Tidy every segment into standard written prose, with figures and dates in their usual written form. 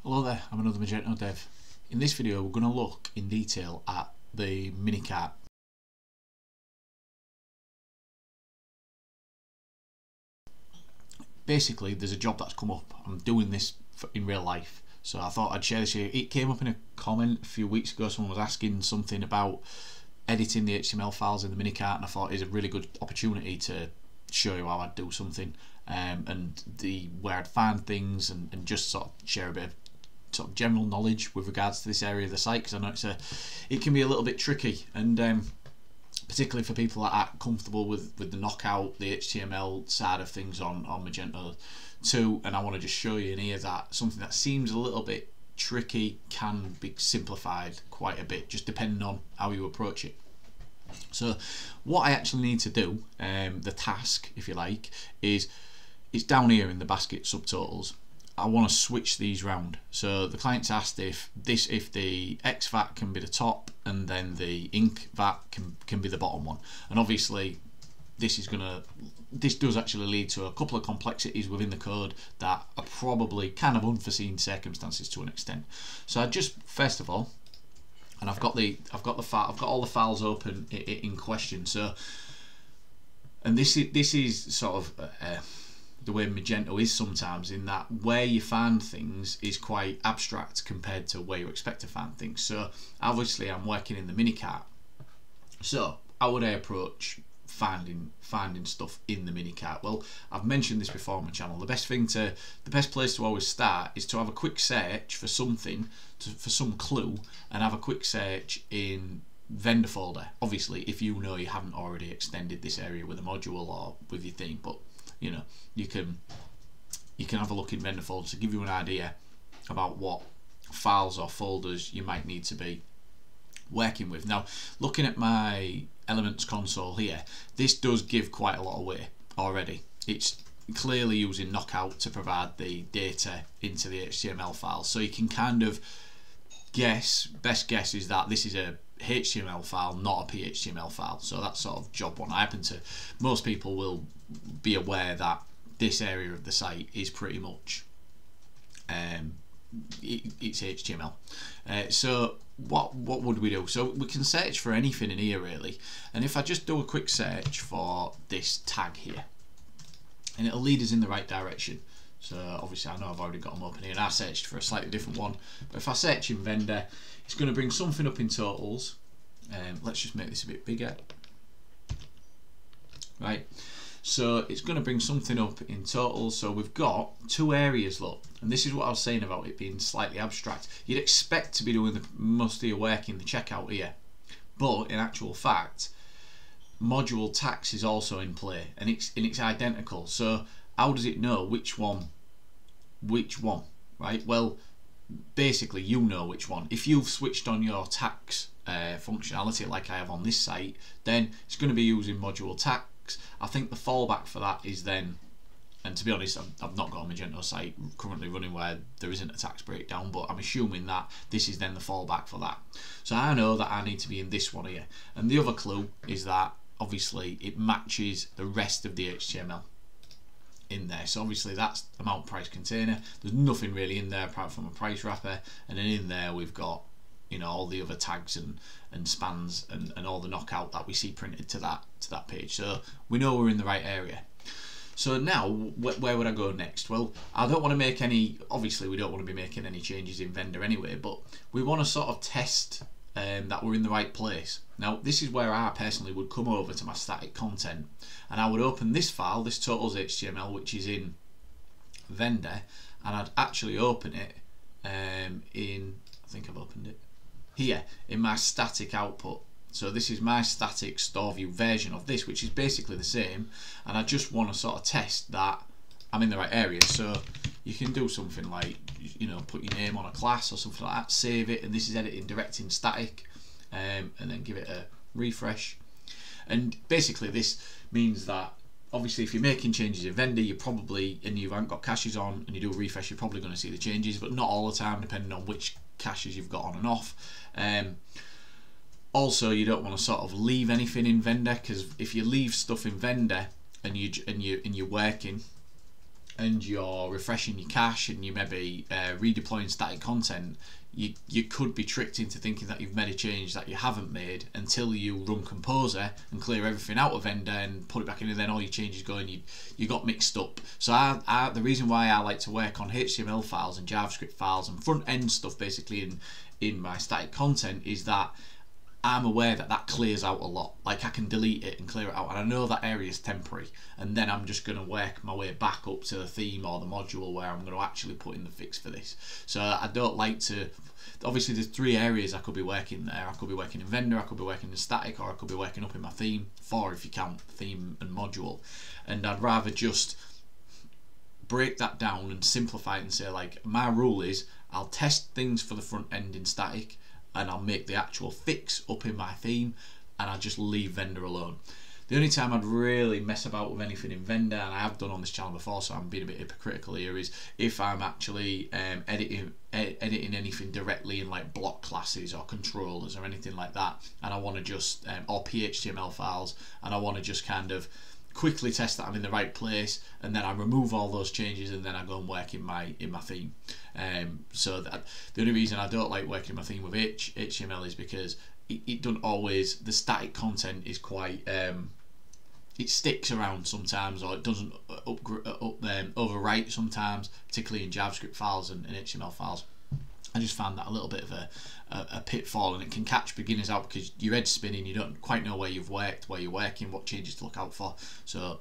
Hello there, I'm another Magento dev. In this video we're going to look in detail at the minicart. Basically there's a job that's come up. I'm doing this in real life, so I thought I'd share this here. It came up in a comment a few weeks ago. Someone was asking something about editing the HTML files in the minicart, and I thought it's a really good opportunity to show you how I'd do something and where I'd find things and just sort of share a bit of sort of general knowledge with regards to this area of the site, because I know it can be a little bit tricky, and particularly for people that aren't comfortable with the knockout, the HTML side of things on Magento 2. And I want to just show you in here that something that seems a little bit tricky can be simplified quite a bit, just depending on how you approach it. So what I actually need to do, the task if you like, is it's down here in the basket subtotals. I want to switch these round. So the client's asked if the X VAT can be the top and then the ink VAT can be the bottom one. And obviously this does actually lead to a couple of complexities within the code that are probably kind of unforeseen circumstances to an extent. So I just, first of all, and I've got all the files open in question. So, and this is sort of the way Magento is sometimes, in that where you find things is quite abstract compared to where you expect to find things. So obviously I'm working in the minicart. So how would I approach finding stuff in the minicart? Well, I've mentioned this before on my channel. The best place to always start is to have a quick search for something, for some clue, and have a quick search in vendor folder. Obviously if you know you haven't already extended this area with a module or with your theme, but you know, you can have a look in vendor folders to give you an idea about what files or folders you might need to be working with. Now, looking at my elements console here, this does give quite a lot away already. It's clearly using Knockout to provide the data into the HTML files, so you can kind of guess, best guess is that this is a HTML file, not a PHTML file. So that's sort of job one. Most people will be aware that this area of the site is pretty much it's HTML. So what would we do? So we can search for anything in here really, and if I just do a quick search for this tag here, and it'll lead us in the right direction. So obviously I know I've already got them open here, and I searched for a slightly different one, but if I search in vendor, it's going to bring something up in totals. Let's just make this a bit bigger. Right, so it's going to bring something up in totals. So we've got two areas, look, and this is what I was saying about it being slightly abstract. You'd expect to be doing most of your work in the checkout here, but in actual fact module tax is also in play, and it's identical. So how does it know which one, right? Well, basically you know which one. If you've switched on your tax functionality like I have on this site, then it's going to be using module tax. I think the fallback for that is then, and to be honest I've not got a Magento site currently running where there isn't a tax breakdown, but I'm assuming that this is then the fallback for that. So I know that I need to be in this one here, and the other clue is that obviously it matches the rest of the HTML in there. So obviously that's amount price container. There's nothing really in there apart from a price wrapper, and then in there we've got, you know, all the other tags and spans and all the knockout that we see printed to that page. So we know we're in the right area. So now where would I go next? Well, I don't want to make any, obviously we don't want to be making any changes in vendor anyway, but we want to sort of test that we're in the right place. Now this is where I personally would come over to my static content, and I would open this file, this totals HTML, which is in vendor, and I'd actually open it in, I think I've opened it here, in my static output. So this is my static store view version of this, which is basically the same, and I just want to sort of test that I'm in the right area. So you can do something like, you know, put your name on a class or something like that, save it, and this is editing direct in static, and then give it a refresh. And basically this means that obviously if you're making changes in vendor, you probably, and you haven't got caches on and you do a refresh, you're probably going to see the changes, but not all the time, depending on which caches you've got on and off. Also, you don't want to sort of leave anything in vendor, because if you leave stuff in vendor and you're working, and you're refreshing your cache and you maybe redeploying static content, you could be tricked into thinking that you've made a change that you haven't made until you run Composer and clear everything out of Vendor and put it back in, and then all your changes go and you got mixed up. So the reason why I like to work on HTML files and JavaScript files and front end stuff basically in my static content is that I'm aware that that clears out a lot. Like I can delete it and clear it out, and I know that area is temporary, and then I'm just going to work my way back up to the theme or the module where I'm going to actually put in the fix for this. So I don't like to, obviously there's 3 areas I could be working there. I could be working in Vendor, I could be working in static, or I could be working up in my theme, 4 if you count theme and module. And I'd rather just break that down and simplify it and say, like, my rule is I'll test things for the front end in static, and I'll make the actual fix up in my theme, and I'll just leave Vendor alone. The only time I'd really mess about with anything in Vendor, and I have done on this channel before, so I'm being a bit hypocritical here, is if I'm actually editing anything directly in like block classes or controllers or anything like that, and I want to just or PHTML files, and I want to just kind of quickly test that I'm in the right place, and then I remove all those changes, and then I go and work in my theme. So that the only reason I don't like working in my theme with HTML is because it doesn't always, the static content is quite it sticks around sometimes, or it doesn't overwrite sometimes, particularly in JavaScript files and HTML files. I just found that a little bit of a pitfall, and it can catch beginners out because your head's spinning, you don't quite know where you've worked, where you're working, what changes to look out for. So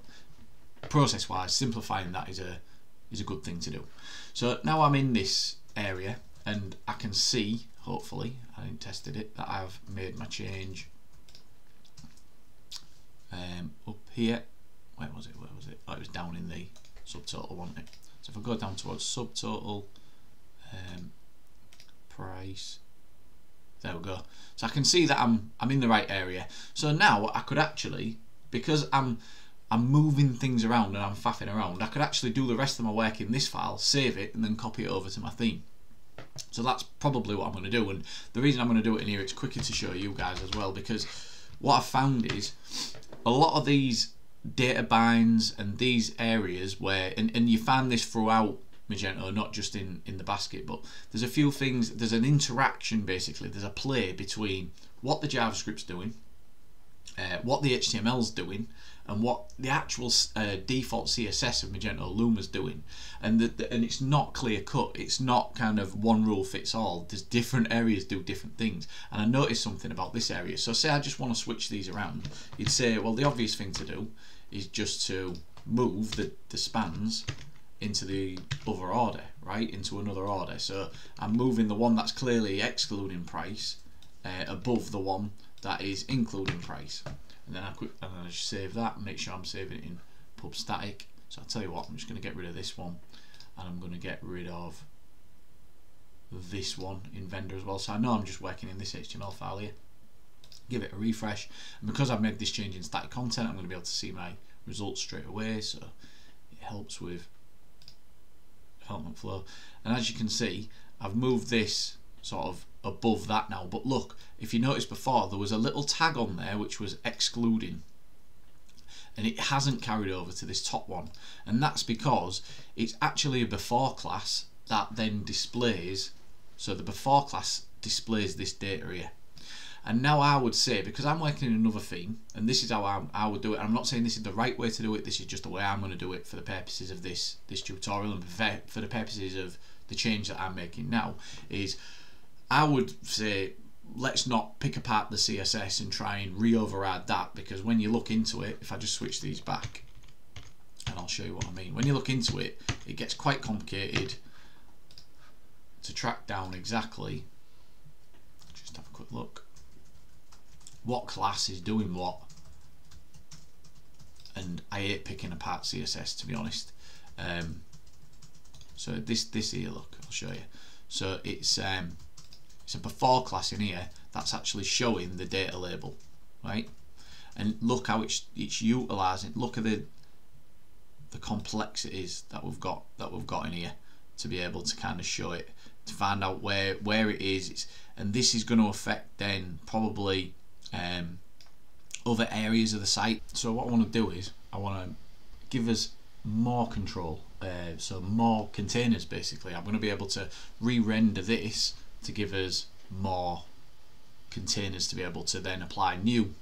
process wise, simplifying that is a good thing to do. So now I'm in this area and I can see, hopefully, I haven't tested it, that I've made my change up here. Where was it? Oh, it was down in the subtotal, wasn't it? So if I go down towards subtotal, price, there we go. So I can see that I'm in the right area. So now I could actually, because I'm moving things around and I'm faffing around, I could actually do the rest of my work in this file, save it, and then copy it over to my theme. So that's probably what I'm going to do, and the reason I'm going to do it in here, it's quicker to show you guys as well, because what I've found is a lot of these data binds and these areas where, and you find this throughout Magento, not just in the basket, but there's a few things, there's an interaction basically, there's a play between what the JavaScript's doing, what the HTML's doing, and what the actual default CSS of Magento Luma's doing, and it's not clear cut. It's not kind of one rule fits all. There's different areas do different things, and I noticed something about this area. So say I just want to switch these around, you'd say, well, the obvious thing to do is just to move the spans into the other order, right, into another order. So I'm moving the one that's clearly excluding price above the one that is including price. And then I just save that and make sure I'm saving it in pub static. So I'll tell you what, I'm just going to get rid of this one, and I'm going to get rid of this one in Vendor as well. So I know I'm just working in this HTML file here. Give it a refresh, and because I've made this change in static content, I'm going to be able to see my results straight away. So it helps with development flow. And as you can see, I've moved this sort of above that now, but look, if you noticed before, there was a little tag on there which was excluding, and it hasn't carried over to this top one, and that's because it's actually a before class that then displays, so the before class displays this data here. And now I would say, because I'm working in another theme, and this is how I would do it, and I'm not saying this is the right way to do it, this is just the way I'm going to do it for the purposes of this tutorial, and for the purposes of the change that I'm making now, is I would say let's not pick apart the CSS and try and re-override that, because when you look into it, if I just switch these back, and I'll show you what I mean, when you look into it, it gets quite complicated to track down exactly, just have a quick look, what class is doing what, and I hate picking apart CSS, to be honest. So this here, look, I'll show you. So it's a before class in here that's actually showing the data label, right? And look how it's utilising. Look at the complexities that we've got in here to be able to kind of show it, to find out where it is. And this is going to affect then probably other areas of the site. So what I want to do is I want to give us more control so more containers basically. I'm going to be able to re-render this to give us more containers to be able to then apply new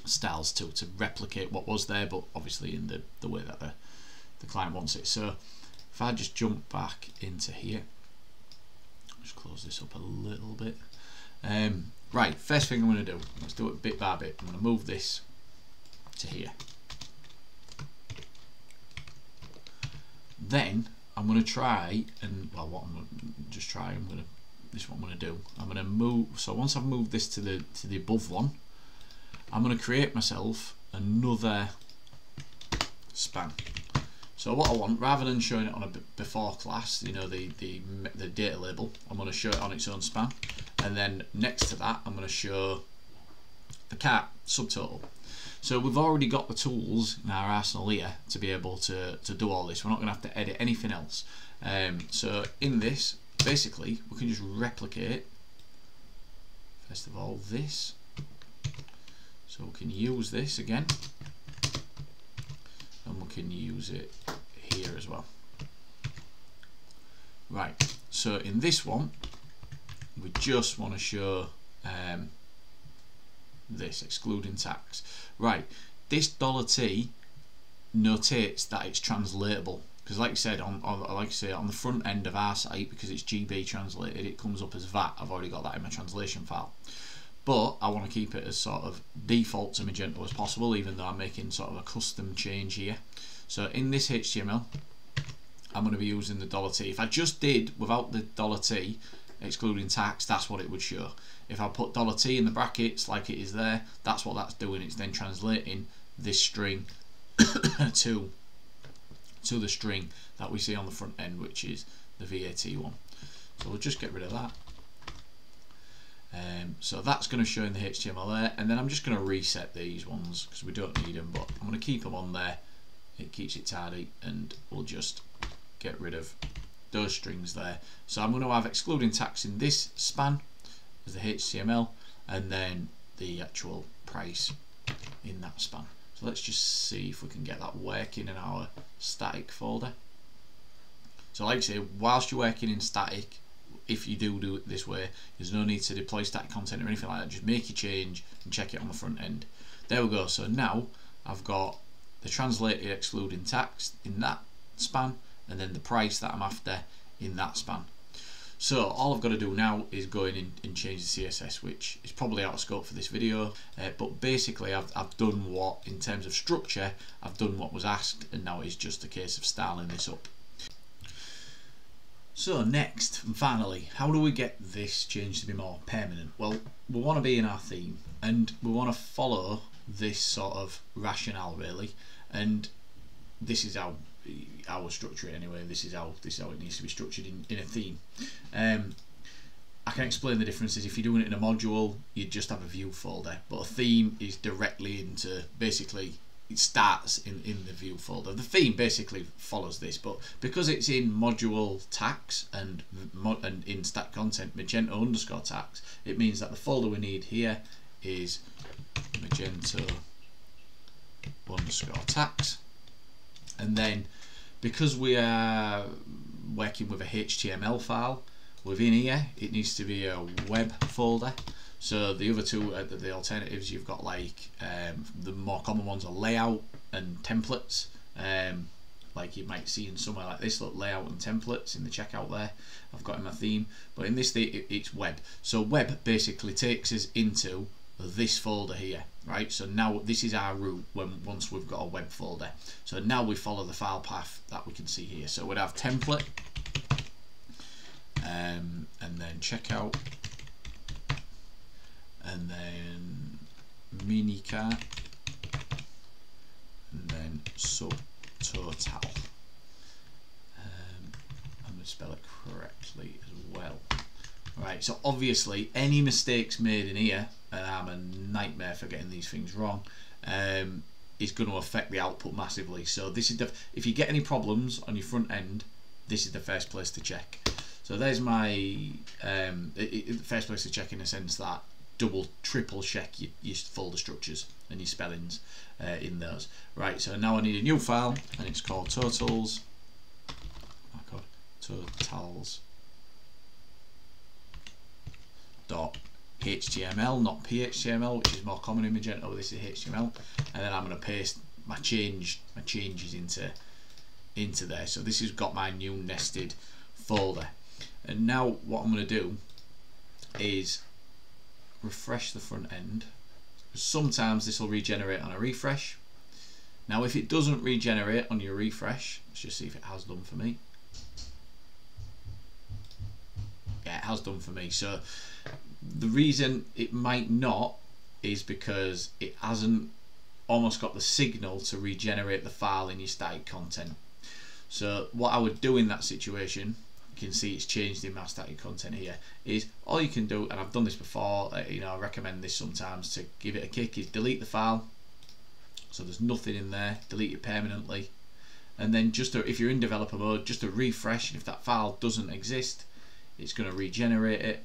styles to replicate what was there, but obviously in the way that the client wants it. So if I just jump back into here, just close this up a little bit. Right, first thing I'm going to do, let's do it bit by bit. I'm going to move this to here. Then I'm going to try and, well, what I'm going to just try, this is what I'm going to do. I'm going to move, so once I've moved this to the above one, I'm going to create myself another span. So what I want, rather than showing it on a before class, you know, the data label, I'm going to show it on its own span, and then next to that I'm going to show the cart subtotal. So we've already got the tools in our arsenal here to be able to do all this. We're not going to have to edit anything else. So in this, basically, we can just replicate, first of all, this. So we can use this again, and we can use it here as well. Right, so in this one, we just want to show this, excluding tax. Right, this $T notates that it's translatable, because like I said, on the front end of our site, because it's GB translated, it comes up as VAT. I've already got that in my translation file, but I want to keep it as sort of default to Magento as possible, even though I'm making sort of a custom change here. So in this HTML, I'm going to be using the $T. If I just did without the $T excluding tax, that's what it would show. If I put $T in the brackets like it is there, that's what that's doing. It's then translating this string to the string that we see on the front end, which is the VAT one. So we'll just get rid of that. So that's going to show in the HTML there, and then I'm just going to reset these ones because we don't need them, but I'm going to keep them on there. It keeps it tidy, and we'll just get rid of those strings there. So I'm going to have excluding tax in this span as the HTML, and then the actual price in that span. So let's just see if we can get that working in our static folder. So like I say, whilst you're working in static, if you do it this way, there's no need to deploy static content or anything like that. Just make your change and check it on the front end. There we go. So now I've got the translated excluding tax in that span, and then the price that I'm after in that span. So all I've got to do now is go in and change the CSS, which is probably out of scope for this video, but basically I've done what, in terms of structure, I've done what was asked, and now it's just a case of styling this up. So next, and finally, how do we get this change to be more permanent? Well, we want to be in our theme, and we want to follow this sort of rationale really, and this is how I will structure it anyway. This is how it needs to be structured in a theme. I can explain the differences. If you're doing it in a module, you just have a view folder, but a theme is directly into, basically it starts in the view folder. The theme basically follows this, but because it's in module tax and in stack content Magento underscore tax, it means that the folder we need here is Magento underscore tax. And then because we are working with a HTML file, within here it needs to be a web folder. So the other two, the alternatives, you've got like the more common ones are layout and templates, like you might see in somewhere like this. Look, layout and templates in the checkout there, I've got in my theme, but in this it's web. So web basically takes us into this folder here, right? So now this is our route once we've got a web folder. So now we follow the file path that we can see here. So we'd have template, and then checkout, and then mini cart, and then subtotal. I'm going to spell it correctly as well. Right, so obviously any mistakes made in here, and I'm a nightmare for getting these things wrong, is going to affect the output massively. So this is if you get any problems on your front end, this is the first place to check. So there's my the first place to check, in a sense that triple check your folder structures and your spellings in those. Right, so now I need a new file, and it's called totals.html. totals.html, not PHTML, which is more common in Magento. This is HTML, and then I'm going to paste my changes into there. So this has got my new nested folder, and now what I'm going to do is refresh the front end. Sometimes this will regenerate on a refresh. Now if it doesn't regenerate on your refresh, let's just see if it has done for me. Yeah, it has done for me. So the reason it might not is because it hasn't almost got the signal to regenerate the file in your static content. So what I would do in that situation, you can see it's changed in my static content here, is all you can do, and I've done this before, you know, I recommend this sometimes to give it a kick, is delete the file so there's nothing in there, delete it permanently, and then just if you're in developer mode, just a refresh, and if that file doesn't exist, it's going to regenerate it,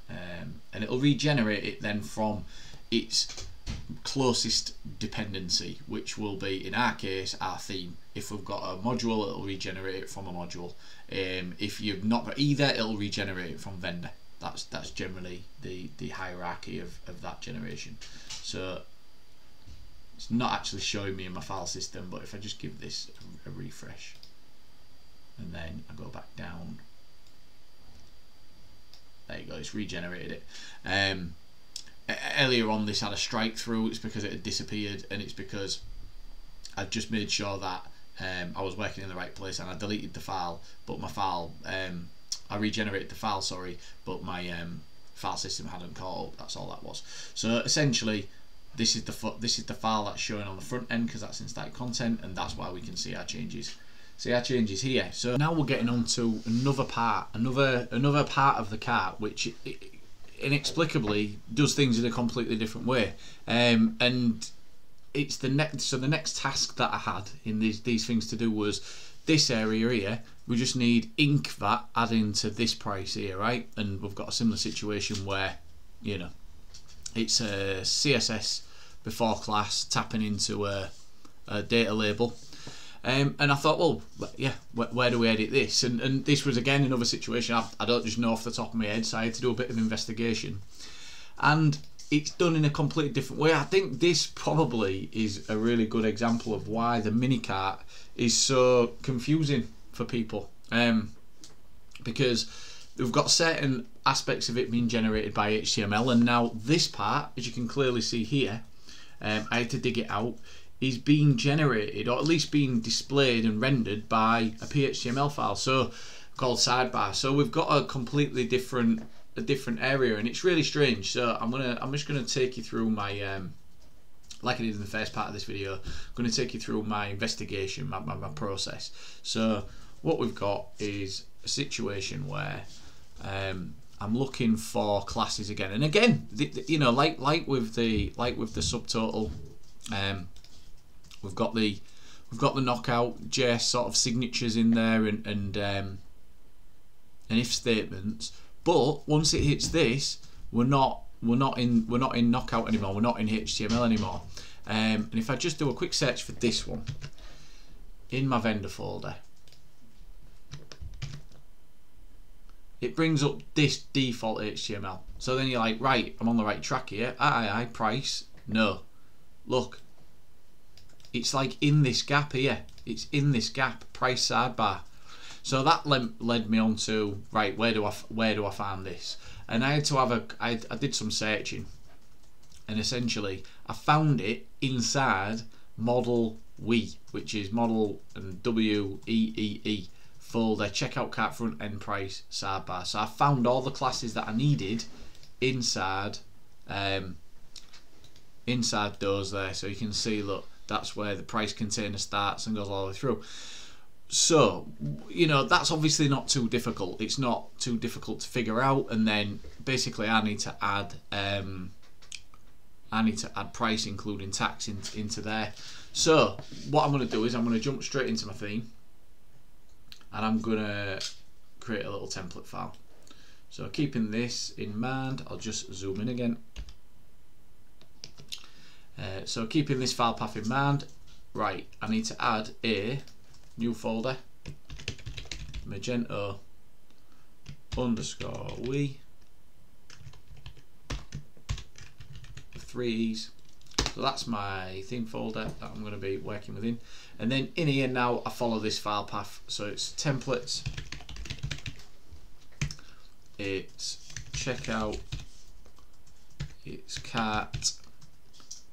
and it'll regenerate it then from its closest dependency, which will be, in our case, our theme. If we've got a module, it'll regenerate it from a module. If you've not got either, it'll regenerate it from vendor. That's generally the hierarchy of that generation. So it's not actually showing me in my file system, but if I just give this a refresh and then I go back down, there you go, it's regenerated it. Earlier on this had a strike through. It's because it had disappeared, and it's because I've just made sure that I was working in the right place, and I deleted the file, but my file, I regenerated the file, sorry, but my file system hadn't caught up. That's all that was. So essentially this is the file that's showing on the front end, because that's in static content, and that's why we can see our changes. See our changes here. So now we're getting on to another part of the cart, which inexplicably does things in a completely different way, and it's the next task that I had in these things to do was this area here. We just need ink VAT adding to this price here, right? And we've got a similar situation where, you know, it's a CSS before class tapping into a data label. And I thought, well, yeah, where do we edit this? And this was again another situation I don't just know off the top of my head, so I had to do a bit of investigation. And it's done in a completely different way. I think this probably is a really good example of why the minicart is so confusing for people. Because we've got certain aspects of it being generated by HTML, and now this part, as you can clearly see here, I had to dig it out, is being generated, or at least being displayed and rendered by a PHTML file, so called sidebar. So we've got a completely different area, and it's really strange. So I'm just gonna take you through my like I did in the first part of this video. I'm going to take you through my investigation, my process. So what we've got is a situation where I'm looking for classes again, and again, you know, like with the subtotal, we've got the KnockoutJS sort of signatures in there, and if statements. But once it hits this, we're not in Knockout anymore. We're not in HTML anymore. And if I just do a quick search for this one in my vendor folder, it brings up this default HTML. So then you're like, right, I'm on the right track here. Aye, price. No, look, it's like in this gap here. It's in this gap, price sidebar. So that led me on to, right, where do I find this? And I had to have I did some searching, and essentially I found it inside model we, which is model and WEEE folder, checkout cart front end price sidebar. So I found all the classes that I needed inside those there. So you can see, look, that's where the price container starts and goes all the way through. So, you know, that's obviously not too difficult. It's not too difficult to figure out, and then basically I need to add price including tax into there. So what I'm going to do is I'm going to jump straight into my theme, and I'm going to create a little template file. So keeping this in mind, I'll just zoom in again. So keeping this file path in mind, right, I need to add a new folder, Magento underscore we, 3 E's. So that's my theme folder that I'm going to be working within. And then in here now I follow this file path. So it's templates, it's checkout, it's cart,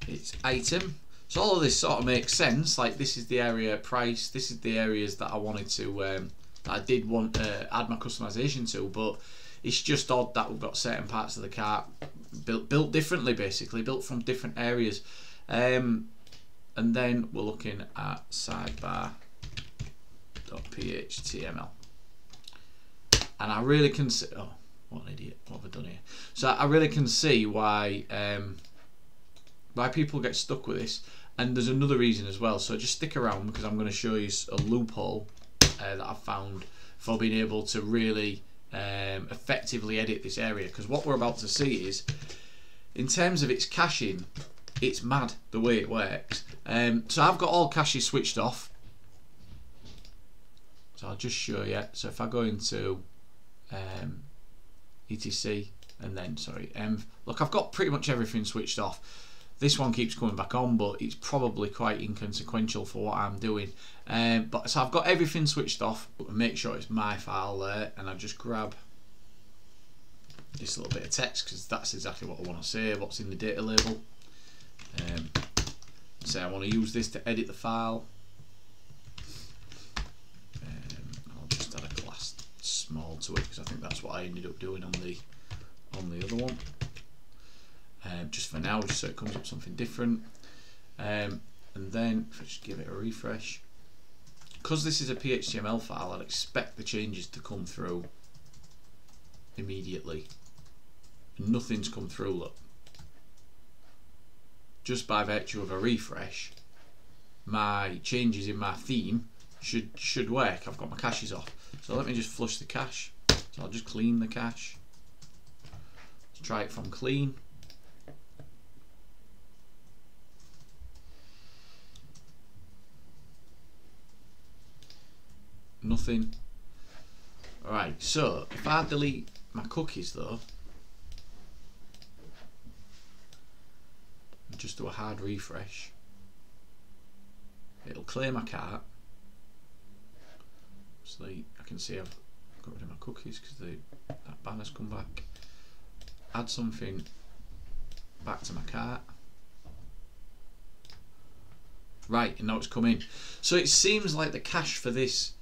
it's item. So all of this sort of makes sense. Like this is the area price, this is the areas that I wanted to, that I did want to add my customization to, but it's just odd that we've got certain parts of the cart built differently, basically built from different areas. And then we're looking at sidebar.phtml, and I really can see, oh what an idiot, what have I done here? So I really can see why people get stuck with this, and there's another reason as well. So just stick around because I'm going to show you a loophole that I've found for being able to really effectively edit this area, because what we're about to see is, in terms of its caching, it's mad the way it works. So I've got all caches switched off, so I'll just show you. So if I go into etc and then look, I've got pretty much everything switched off. This one keeps coming back on, but it's probably quite inconsequential for what I'm doing. But so I've got everything switched off, but make sure it's my file there, and I just grab this little bit of text because that's exactly what I want to say, what's in the data label. Say I want to use this to edit the file. I'll just add a class small to it because I think that's what I ended up doing on the other one. Just for now, just so it comes up something different. And then if I just give it a refresh, because this is a PHTML file, I'd expect the changes to come through immediately. Nothing's come through, look. Just by virtue of a refresh, my changes in my theme should work. I've got my caches off. So let me just flush the cache. So I'll just clean the cache. Let's try it from clean. Nothing. Alright, so if I delete my cookies though, and just do a hard refresh, it'll clear my cart. So I can see I've got rid of my cookies because that banner's come back. Add something back to my cart. Right, and now it's come in. So it seems like the cache for this,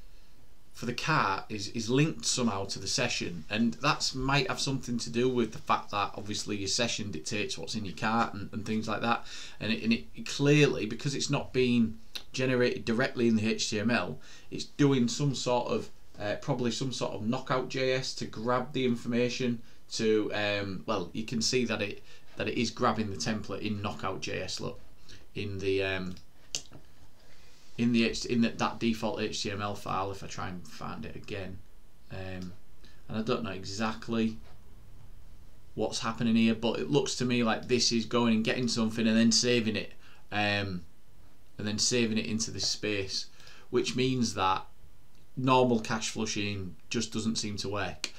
for the cart, is linked somehow to the session, and that might have something to do with the fact that obviously your session dictates what's in your cart and things like that, and it clearly, because it's not being generated directly in the HTML, it's doing some sort of probably some sort of KnockoutJS to grab the information to well, you can see that it is grabbing the template in KnockoutJS. Look, in that default HTML file, if I try and find it again, and I don't know exactly what's happening here, but it looks to me like this is going and getting something and then saving it, into this space, which means that normal cache flushing just doesn't seem to work.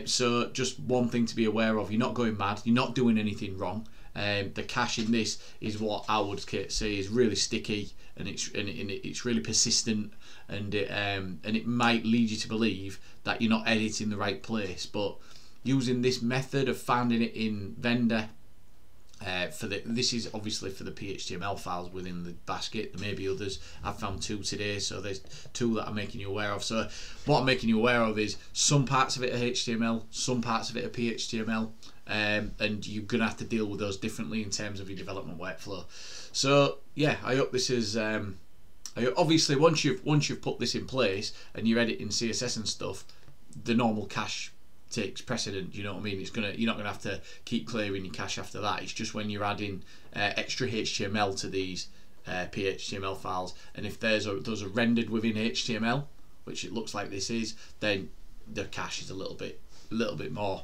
So just one thing to be aware of: you're not going mad, you're not doing anything wrong. The cache in this is what I would say is really sticky, and it's really persistent, and it might lead you to believe that you're not editing the right place. But using this method of finding it in vendor, this is obviously for the PHTML files within the basket. There may be others. I've found 2 today, so there's 2 that I'm making you aware of. So what I'm making you aware of is some parts of it are HTML, some parts of it are PHTML, and you're gonna have to deal with those differently in terms of your development workflow. So yeah, I hope this is obviously once you've put this in place and you're editing CSS and stuff, the normal cache takes precedent. You know what I mean? You're not gonna have to keep clearing your cache after that. It's just when you're adding extra HTML to these PHTML files, and if those are rendered within HTML, which it looks like this is, then the cache is a little bit more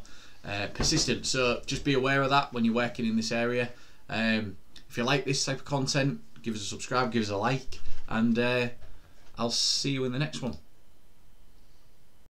persistent. So just be aware of that when you're working in this area. If you like this type of content, give us a subscribe, give us a like, and I'll see you in the next one.